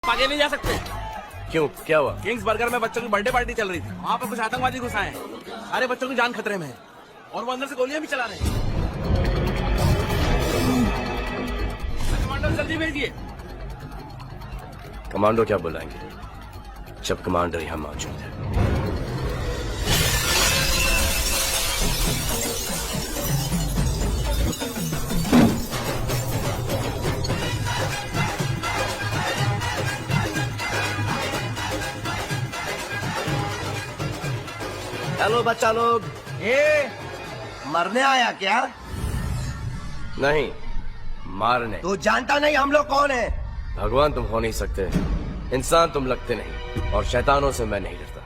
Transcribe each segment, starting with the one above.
आगे नहीं जा सकते। क्यों, क्या हुआ? किंग्स बर्गर में बच्चों की बर्थडे पार्टी चल रही थी, वहाँ पर कुछ आतंकवादी घुस आए हैं। सारे बच्चों की जान खतरे में है और वो अंदर से गोलियां भी चला रहे हैं। कमांडो जल्दी भेजिए। कमांडो क्या बुलाएंगे जब कमांडर यहाँ मौजूद है? हेलो बच्चा लोग, ये मरने आया क्या? नहीं, मारने। तू जानता नहीं हम लोग कौन है? भगवान तुम हो नहीं सकते, इंसान तुम लगते नहीं, और शैतानों से मैं नहीं डरता।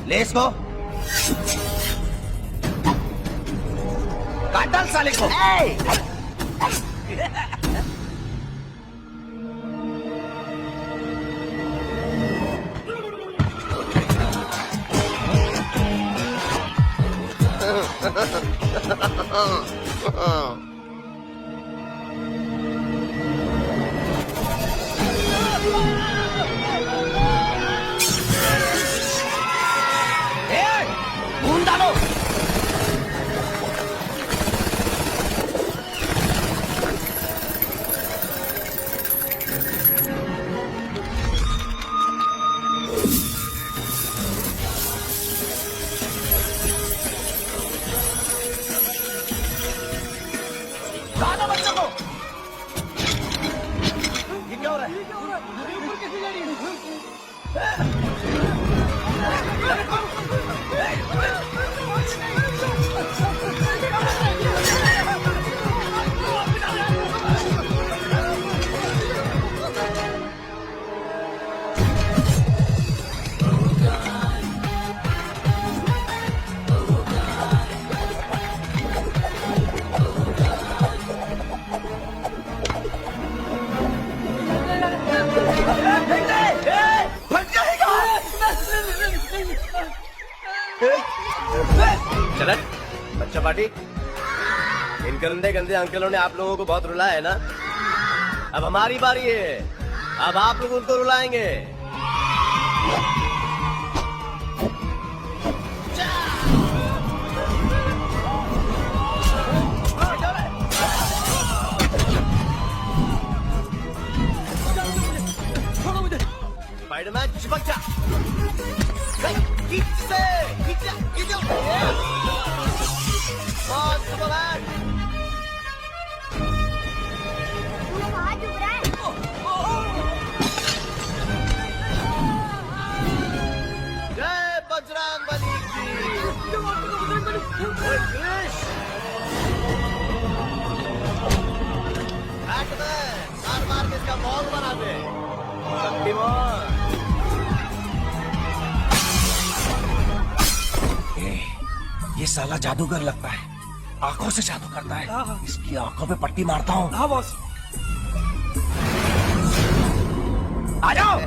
ले इसको, काट डाल साले को। खून डालो। दादा बच्चों को ये क्या हो रहा है? ऊपर कैसे जा रही है? चलन बच्चा पार्टी। इन गंदे गंदे अंकलों ने आप लोगों को बहुत रुलाया है ना, अब हमारी बारी है, अब आप लोग उनको रुलाएंगे। स्पाइडरमैन चिपक जा। खींच से, खींच जा, खींच जा। Boss Superman. कहाँ डूब रहा है? जय बजरंगबली की। ओए कृष, मार के इसका बॉल बना दे। शक्तिमान। ये साला जादूगर लगता है, आंखों से जादू करता है। इसकी आंखों पे पट्टी मारता हूँ। हाँ बॉस। आ जाओ।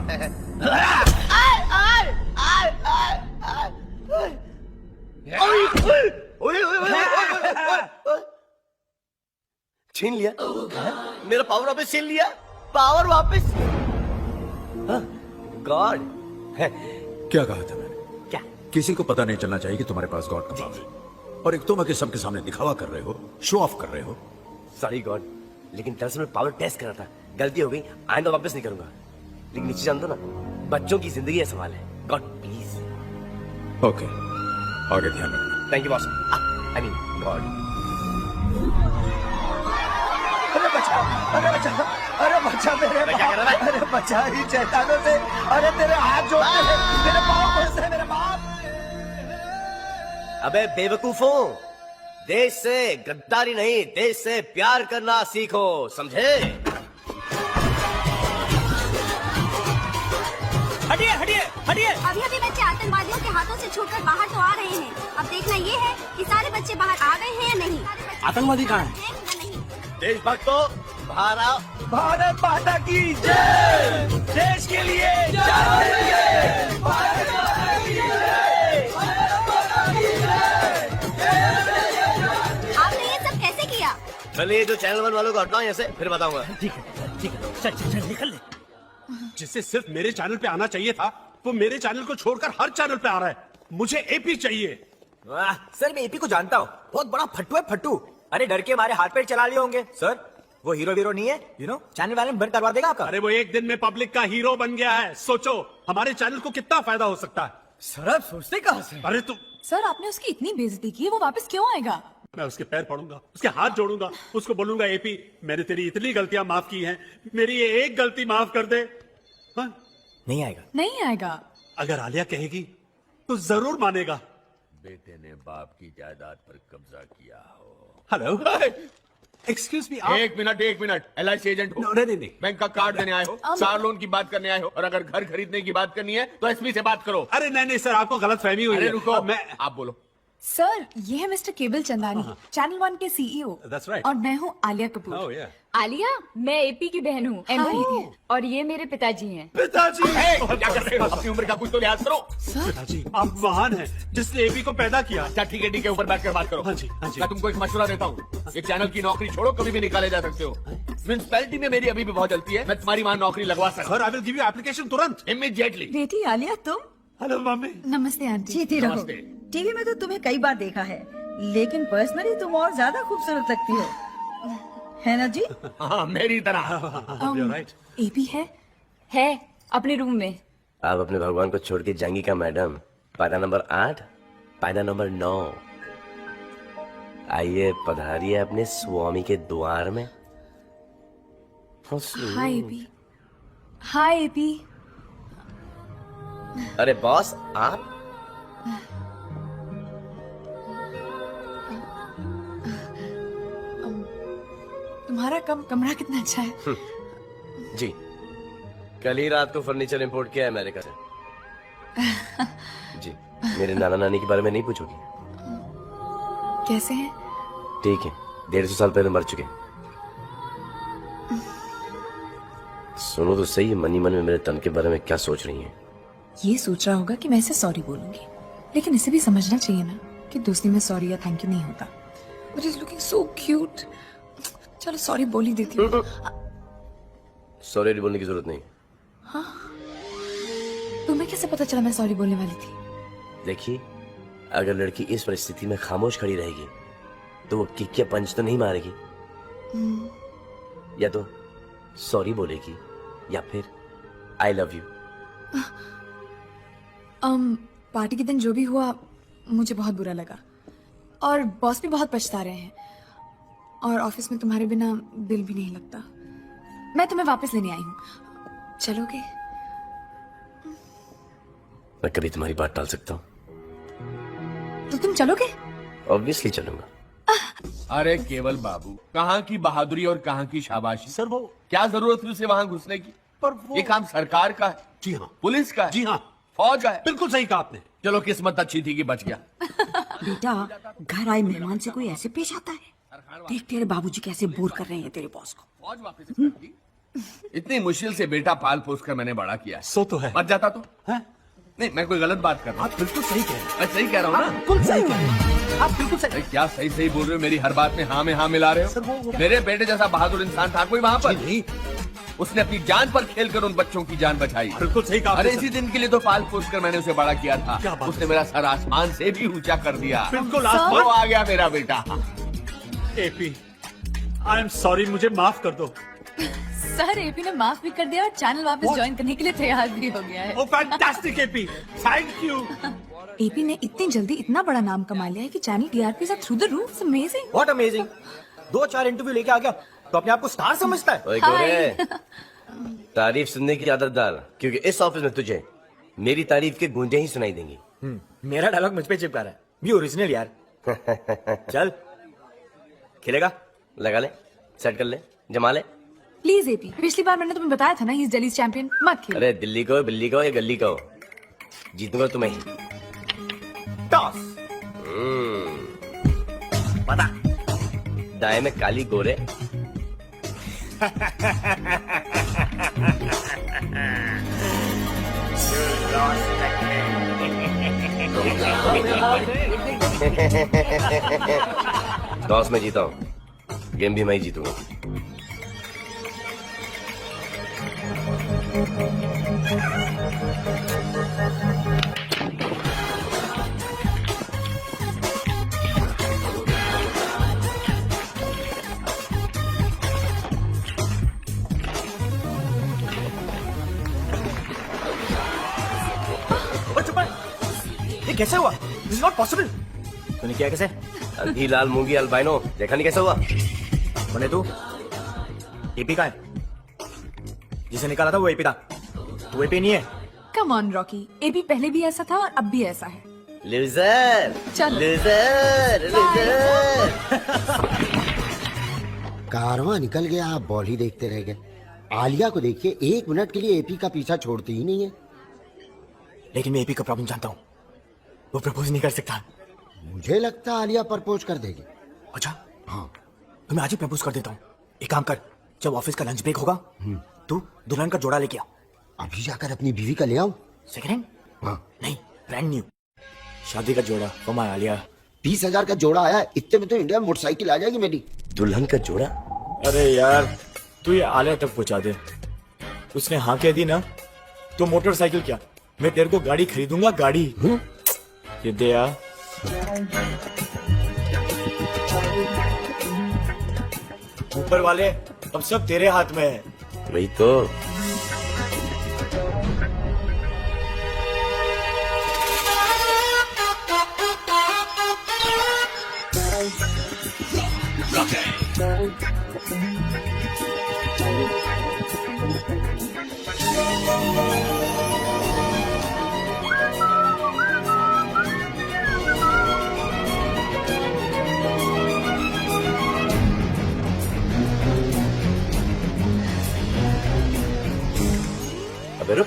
छीन लिया मेरा पावर, वापस छीन लिया पावर वापस। गॉड। क्या कहा था मैंने? क्या? किसी को पता नहीं चलना चाहिए कि तुम्हारे पास गॉड का पावर है, और एक तुम आके सबके सामने दिखावा कर रहे हो, शो ऑफ कर रहे हो। सॉरी गॉड, लेकिन दरअसल मैं पावर टेस्ट कर रहा था, गलती हो गई, आइंदा वापस नहीं करूंगा। लेकिन नीचे जान दो ना, बच्चों की जिंदगी का सवाल है। God please. ओके, आगे ध्यान रखना। Thank you boss. I mean God. अरे बचा, अरे बचा, अरे बचा मेरे क्या कर रहा है? अरे बचा ही शैतानों से। अरे तेरे हाथ जोड़ते हैं, तेरे पाँव फंसते हैं, मेरे बाप। अबे बेवकूफों, देश से गद्दारी नहीं, देश से प्यार करना सीखो, समझे? हटिए हटिए हटिए। अभी अभी बच्चे आतंकवादियों के हाथों से छूटकर बाहर तो आ रहे हैं। अब देखना ये है कि सारे बच्चे बाहर आ गए हैं या नहीं। आतंकवादी कहाँ है? नहीं। देशभक्तों, बाहर आओ। भारत माता की जय। देश के लिए जान देंगे। भारत माता की जय। भारत माता की जय। आपने ये सब कैसे किया? पहले ये जो चैनल 1 वालों को हटाओ यहाँ से, फिर बताऊंगा। ठीक है। ठीक है चल चल चल निकल ले। जिसे सिर्फ मेरे चैनल पे आना चाहिए था वो मेरे चैनल को छोड़कर हर चैनल पे आ रहा है। मुझे एपी चाहिए। वाह, सर मैं एपी को जानता हूँ, बहुत बड़ा फट्टू है फट्टू। अरे डर के हमारे हाथ पैर चला लिए होंगे। सर वो हीरो वीरो नहीं है, यू नो, चैनल वाले बंद करवा देगा आपका। अरे वो एक दिन में पब्लिक का हीरो बन गया है। सोचो हमारे चैनल को कितना फायदा हो सकता है। सर आप सोचते कहाँ से? अरे तू, सर आपने उसकी इतनी बेइज्जती की, वो वापस क्यों आएगा? मैं उसके पैर पड़ूंगा, उसके हाथ जोड़ूंगा, उसको बोलूंगा एपी मैंने तेरी इतनी गलतियां माफ की हैं, मेरी ये एक गलती माफ कर दे। हाँ? नहीं आएगा। नहीं आएगा। अगर आलिया कहेगी तो जरूर मानेगा। बेटे ने बाप की जायदाद पर कब्जा किया हो। हेलो एक्सक्यूज मी, आप एक मिनट LIC एजेंट हो, नहीं बैंक का कार्ड देने आए हो, कार लोन की बात करने आए हो, और अगर घर खरीदने की बात करनी है तो एसपी से बात करो। अरे नहीं सर, आपको गलत फहमी हुई अरे है। रुको, मैं आप बोलो। सर ये है मिस्टर केबल चंदानी, चैनल 1 के CEO। That's right. और मैं हूँ आलिया कपूर। Oh, yeah. आलिया, मैं एपी की बहन हूँ MP, और ये मेरे पिताजी हैं। पिताजी, क्या कर रहे हो? अपनी उम्र का कुछ तो लिहाज करो। पिताजी आप महान हैं जिसने एपी को पैदा किया। अच्छा ठीक है, ऊपर बैठ कर बात करो। हाँ जी, हाँ जी। मैं तुमको एक मशवरा देता हूँ, ये चैनल की नौकरी छोड़ो, कभी भी निकाले जा सकते हो। म्यूनसिपैलिटी में मेरी अभी भी बहुत जलती है, मैं तुम्हारी वहाँ नौकरी लगवा सकता sir I will give you application तुरंत। इमीडिएटली। बेटी आलिया तुम? Hello mummy. नमस्ते आंटी। जीती रहो। नमस्ते। टीवी में तो तुम्हें कई बार देखा है, लेकिन पर्सनली तुम और ज्यादा खूबसूरत लगती हो, है ना जी? हाँ मेरी तरह। You're right. एपी है अपने रूम में। आप अपने भगवान को छोड़ के जाएंगी क्या मैडम? पायदा नंबर 8, पायदा नंबर 9। आइए पधारिए अपने स्वामी के द्वार में। Hi AP. Hi AP. अरे बॉस आप? तुम्हारा कमरा कितना अच्छा है। जी, कल ही रात को फर्नीचर इंपोर्ट किया है अमेरिका से। जी, मेरे नाना नानी के बारे में नहीं पूछोगी? कैसे है? ठीक है, 150 साल पहले मर चुके। सुनो तो सही, मनी मन में मेरे तन के बारे में क्या सोच रही है? ये सोच रहा होगा कि मैं इसे सॉरी बोलूंगी, लेकिन इसे भी समझना चाहिए ना कि दोस्ती में सॉरी या थैंक यू नहीं होता। But is looking so cute. चलो सॉरी बोल ही देती हूँ। सॉरी बोलने की जरूरत नहीं। तुम्हें कैसे पता चला मैं सॉरी बोलने वाली थी? देखिए, अगर लड़की इस परिस्थिति में खामोश खड़ी रहेगी तो वो किक या पंच तो नहीं मारेगी, या तो सॉरी बोलेगी या फिर आई लव यू। पार्टी के दिन जो भी हुआ मुझे बहुत बुरा लगा, और बॉस भी बहुत पछता रहे हैं, और ऑफिस में तुम्हारे बिना दिल भी नहीं लगता। मैं तुम्हें वापस लेने आई हूँ, चलोगे? मैं कभी तुम्हारी बात टाल सकता हूँ? तो तुम चलोगे? ऑब्वियसली चलूंगा। अरे केवल बाबू, कहाँ की बहादुरी और कहाँ की शाबाशी। सर वो, क्या जरूरत थी उसे वहाँ घुसने की? पर वो, ये काम सरकार का है, जी हाँ, पुलिस का है, जी हाँ, फौज का है। बिल्कुल सही कहा आपने। चलो किस्मत अच्छी थी कि बच गया। बेटा, घर आए मेहमान से कोई ऐसे पेश आता है? देख तेरे बाबूजी कैसे बोर कर रहे हैं तेरे बॉस को। फौज वापस कर दी। इतनी मुश्किल से बेटा पाल पोस कर मैंने बड़ा किया है। सो तो है। मर जाता तो हैं? नहीं, मैं कोई गलत बात कर रहा हूँ। आप बिल्कुल सही कह रहे हैं। मैं सही कह रहा हूँ ना? बिल्कुल सही कह रहे हैं। आप बिल्कुल सही। अरे क्या सही सही बोल रहे हो? मेरी हर बात में हाँ मिला रहे सर, हो। वो- मेरे बेटे जैसा बहादुर इंसान था कोई वहाँ पर? नहीं, उसने अपनी जान पर खेलकर उन बच्चों की जान बचाई। बिल्कुल सही कहा अरे आपने, इसी सर। दिन के लिए तो पाल पोस कर मैंने उसे बड़ा किया था। क्या बात उसने मेरा सर आसमान से भी ऊंचा कर दिया। बिल्कुल वो आसमान। आ गया मेरा बेटा। एपी, आई एम सॉरी, मुझे माफ कर दो। सर एपी ने माफ भी कर दिया और चैनल वापस What? ज्वाइन करने के लिए तैयार भी हो गया है। Oh fantastic AP, thank you. AP ने इतनी जल्दी इतना बड़ा नाम कमा लिया है कि चैनल टीआरपी से through the roof. Amazing. What amazing, 2-4 interview लेके आ गया तो अपने आप को स्टार समझता है। ओए गोरे, तारीफ सुनने की आदत डाल, क्योंकि इस ऑफिस में तुझे मेरी तारीफ के गूंजे ही सुनाई देंगी। मेरा डायलॉग मुझ पे चिपका रहा है, भी ओरिजिनल यार। चल खेलेगा? लगा ले, सेट कर ले, जमा ले। प्लीज एपी, पिछली बार मैंने तुम्हें बताया था ना, ही इज दिल्ली चैंपियन। मत खेल। अरे दिल्ली को, बिल्ली को या गली को, जीतूंगा तुम्हें ही। टॉस। बता। दाएं में काली गोरे, टॉस में जीता हूँ, गेम भी मैं ही जीतूंगा। ये कैसे हुआ? This is not possible. तूने किया कैसे? अंधी लाल मूंगी अल्बाइनो, देखा नहीं कैसा हुआ? बने तू एपी का है? जिसे निकाला था वो एपी था, तू एपी नहीं है। कम ऑन रॉकी, एबी पहले भी ऐसा था और अब भी ऐसा है। लूजर, चलो। Loser, loser. कारवां निकल गया, आप बॉल ही देखते रह गए। आलिया को देखिए, 1 मिनट के लिए एपी का पीछा छोड़ती ही नहीं है। लेकिन मैं एपी का प्रॉब्लम जानता हूँ, वो प्रपोज नहीं कर सकता। मुझे लगता है आलिया प्रपोज कर देगी। अच्छा, हाँ, तो मैं आज ही प्रपोज कर देता हूँ। एक काम कर, जब ऑफिस का लंच ब्रेक होगा तू दुल्हन का जोड़ा लेके आ। अभी जाकर अपनी बीवी का ले आऊं? Second hand? हाँ। नहीं, ब्रांड न्यू शादी का जोड़ा फॉर माय आलिया। 20,000 का जोड़ा आया है, इतने में तो इंडिया में मोटरसाइकिल आ जाएगी मेरी। दुल्हन का जोड़ा? अरे यार, तू ये आलिया तक पहुंचा दे। उसने हाँ कह दी ना तो मोटरसाइकिल क्या, मैं तेरे को गाड़ी खरीदूंगा, गाड़ी। ये दे यार। ऊपर वाले अब सब तेरे हाथ में है। वही तो। अबे रुक,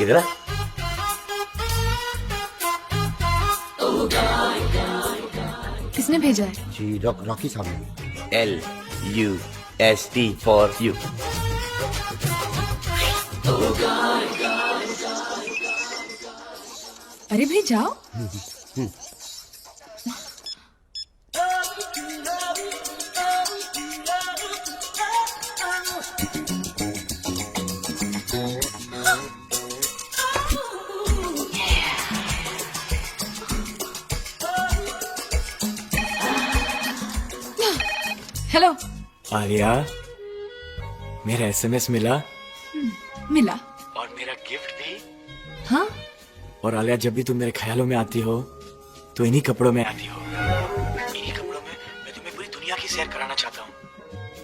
इधर आ। किसने भेजा है? जी रॉकी साहब ने। LUST for you. अरे भाई जाओ। हेलो आलिया, मेरा SMS मिला मिला। और मेरा गिफ्ट भी। हाँ, और आलिया, जब भी तुम मेरे ख्यालों में आती हो तो इन्हीं कपड़ों में आती हो। इन्हीं कपड़ों में मैं तुम्हें पूरी दुनिया की सैर कराना चाहता हूँ।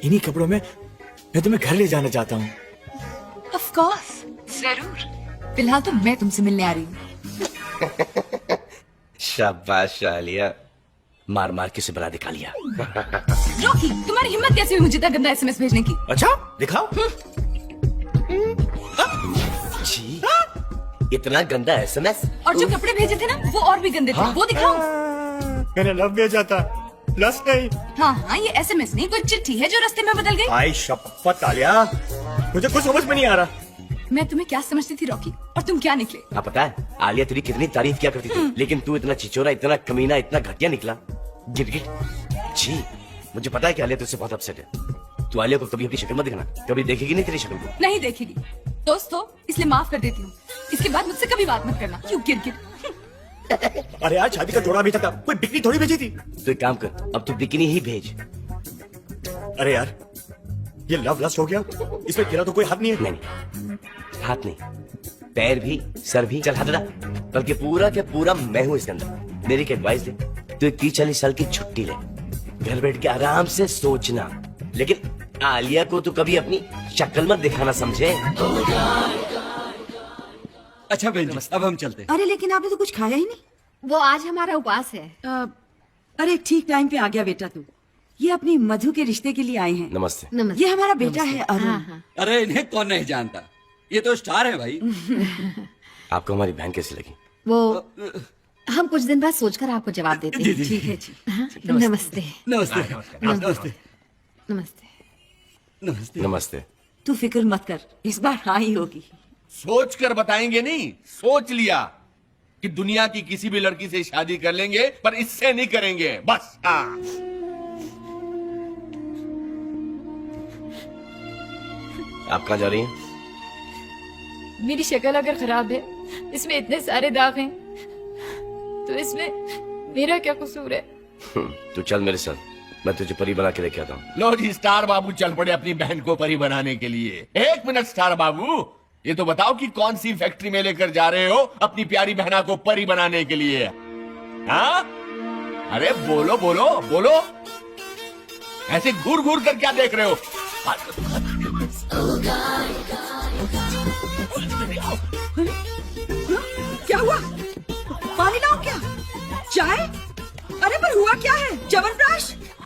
इन्हीं कपड़ों में मैं तुम्हें घर ले जाना चाहता हूँ। ऑफ कोर्स, जरूर। फिलहाल तो मैं तुमसे मिलने आ रही हूँ। शाबाश आलिया, मार मार के सिबला दिखा लिया। रॉकी, तुम्हारी हिम्मत कैसे हुई मुझे इतना गंदा SMS भेजने की? अच्छा, दिखाओ। जी, इतना गंदा SMS? और जो कपड़े भेजे थे ना वो और भी गंदे थे। वो दिखाओ। मैंने लव भेजा था, लस्ट नहीं। हाँ हाँ, ये SMS नहीं, कोई चिट्ठी है जो रास्ते में बदल गई। आई शपथ आलिया, मुझे कुछ समझ में नहीं आ रहा। मैं तुम्हें क्या समझती थी रॉकी, और तुम क्या निकले? हाँ पता है, आलिया तेरी कितनी तारीफ किया करती थी, लेकिन तू इतना चिचोरा, इतना कमीना, इतना घटिया निकला। गिरगिट। जी, मुझे पता है कि आलिया तुझसे बहुत अपसेट है। तू आलिया को कभी अपनी शक्ल मत दिखाना, कभी देखेगी नहीं तेरी शक्ल को। नहीं देखेगी। दोस्त हो इसलिए माफ कर देती हूँ, इसके बाद मुझसे कभी बात मत करना। क्यों गिरगिट? अरे यार, शादी का जोड़ा भेजा था, कोई बिकनी थोड़ी भेजी थी। तो एक काम कर, अब तू बिकिनी ही भेज। अरे यार, ये लव लस्ट हो गया, इसमें तेरा तो कोई हाथ नहीं है। नहीं, हाथ नहीं, पैर भी, सर भी, चल हटना, बल्कि पूरा के पूरा मैं हूँ इसके अंदर। मेरी एक एडवाइस दे, तू 30-40 साल की छुट्टी ले, घर बैठ के आराम से सोचना, लेकिन आलिया को तू कभी अपनी शक्ल मत दिखाना, समझे? अच्छा बहन जी, अब हम चलते हैं। अरे लेकिन आपने तो कुछ खाया ही नहीं। वो आज हमारा उपवास है। अरे ठीक टाइम पे आ गया बेटा तू। ये अपनी मधु के रिश्ते के लिए आए हैं। नमस्ते। नमस्ते। ये हमारा बेटा है अरुण। हाँ, हाँ। अरे इन्हें कौन नहीं जानता, ये तो स्टार है भाई। आपको हमारी बहन कैसी लगी? वो हम कुछ दिन बाद सोचकर आपको जवाब देते हैं। ठीक है जी। हाँ, नमस्ते। नमस्ते नमस्ते नमस्ते। नमस्ते। नमस्ते। तू फिक्र मत कर, इस बार हाँ ही होगी। सोच कर बताएंगे नहीं, सोच लिया कि दुनिया की किसी भी लड़की से शादी कर लेंगे, पर इससे नहीं करेंगे, बस। हाँ। आप कहाँ जा रही हैं? मेरी शक्ल अगर खराब है, इसमें इतने सारे दाग हैं, तो इसमें मेरा क्या कसूर है? तू चल मेरे साथ, मैं तुझे परी बना के लेके आता हूँ। लो जी, स्टार बाबू चल पड़े अपनी बहन को परी बनाने के लिए। एक मिनट स्टार बाबू, ये तो बताओ कि कौन सी फैक्ट्री में लेकर जा रहे हो अपनी प्यारी बहना को परी बनाने के लिए? हाँ, अरे बोलो बोलो बोलो, ऐसे घूर घूर कर क्या देख रहे हो? क्या हुआ? पानी लाओ क्या? चाय? अरे पर हुआ क्या है? च्यवनप्राश?